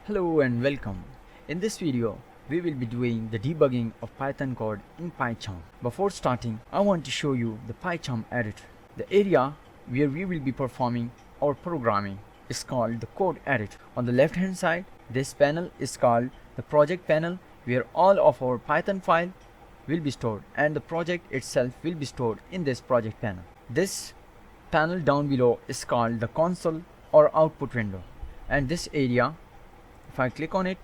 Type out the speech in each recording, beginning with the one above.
Hello and welcome. In this video, we will be doing the debugging of Python code in PyCharm. Before starting, I want to show you the PyCharm editor. The area where we will be performing our programming is called the code editor. On the left hand side, this panel is called the project panel, where all of our Python file will be stored and the project itself will be stored in this project panel. This panel down below is called the console or output window, and this area, if I click on it,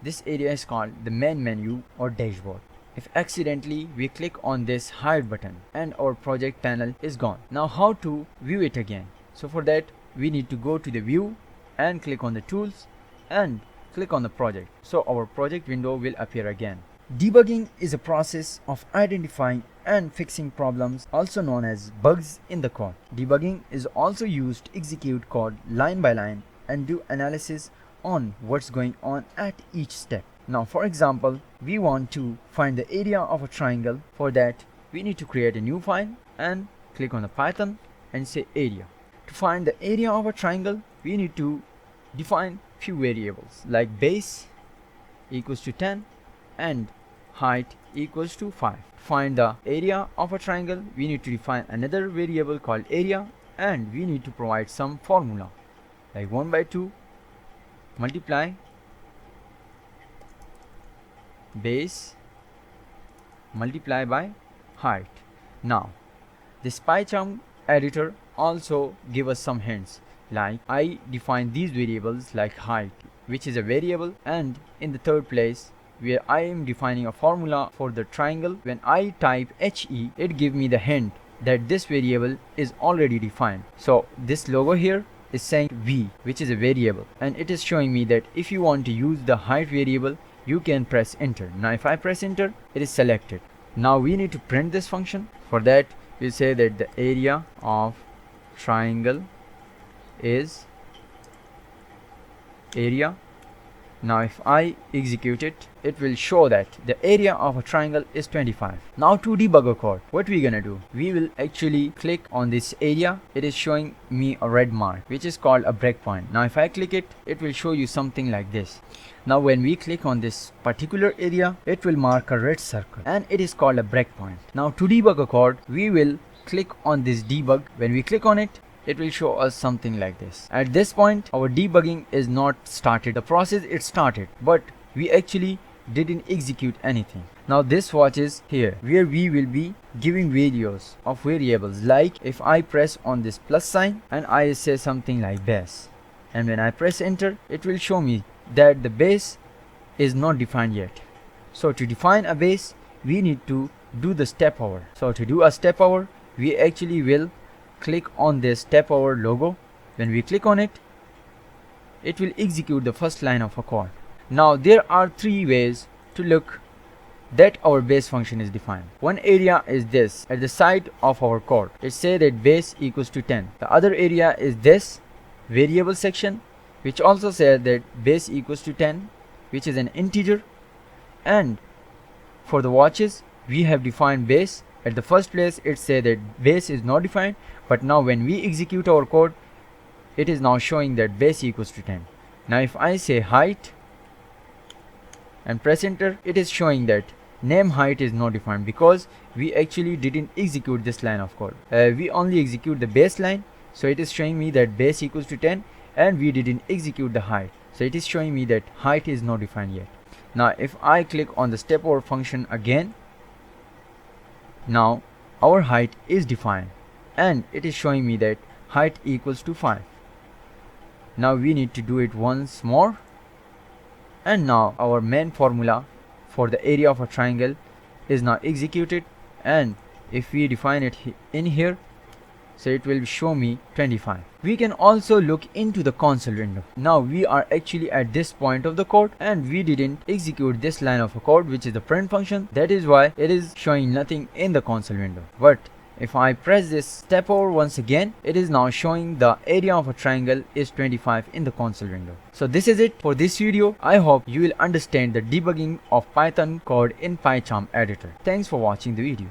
this area is called the main menu or dashboard. If accidentally we click on this hide button and our project panel is gone. Now how to view it again? So for that we need to go to the view and click on the tools and click on the project. So our project window will appear again. Debugging is a process of identifying and fixing problems, also known as bugs in the code. Debugging is also used to execute code line by line and do analysis on what's going on at each step. Now for example, we want to find the area of a triangle. For that we need to create a new file and click on the Python and say area. To find the area of a triangle, we need to define few variables like base equals to 10 and height equals to 5. To find the area of a triangle, we need to define another variable called area, and we need to provide some formula like 1/2 multiply base multiply by height. Now this PyCharm editor also give us some hints, like I define these variables like height, which is a variable, and in the third place where I am defining a formula for the triangle, when I type HE, it gives me the hint that this variable is already defined. So this logo here is saying V, which is a variable, and it is showing me that if you want to use the height variable, you can press enter. Now if I press enter, it is selected. Now we need to print this function. For that we say that the area of triangle is area. Now if I execute it, it will show that the area of a triangle is 25. Now to debug a code, what we're gonna do, we will actually click on this area. It is showing me a red mark, which is called a breakpoint. Now if I click it, it will show you something like this. Now when we click on this particular area, it will mark a red circle and it is called a breakpoint. Now to debug a code, we will click on this debug. When we click on it, it will show us something like this. At this point, our debugging is not started. The process it started, but we actually didn't execute anything. Now this watch is here, where we will be giving values of variables, like if I press on this plus sign and I say something like base, and when I press enter, it will show me that the base is not defined yet. So to define a base, we need to do the step over. So to do a step over, we actually will click on this step over logo. When we click on it, it will execute the first line of a code. Now there are three ways to look that our base function is defined. One area is this, at the side of our code, it say that base equals to 10. The other area is this variable section, which also says that base equals to 10, which is an integer. And for the watches, we have defined base. At the first place it says that base is not defined, but now when we execute our code, it is now showing that base equals to 10. Now if I say height and press enter, it is showing that name height is not defined, because we actually didn't execute this line of code. We only execute the baseline, so it is showing me that base equals to 10, and we didn't execute the height, so it is showing me that height is not defined yet. Now if I click on the step over function again, now our height is defined and it is showing me that height equals to 5. Now we need to do it once more, and now our main formula for the area of a triangle is now executed, and if we define it in here, so it will show me 25. We can also look into the console window. Now we are actually at this point of the code and we didn't execute this line of a code, which is the print function. That is why it is showing nothing in the console window. But if I press this step over once again, it is now showing the area of a triangle is 25 in the console window. So this is it for this video. I hope you will understand the debugging of Python code in PyCharm editor. Thanks for watching the video.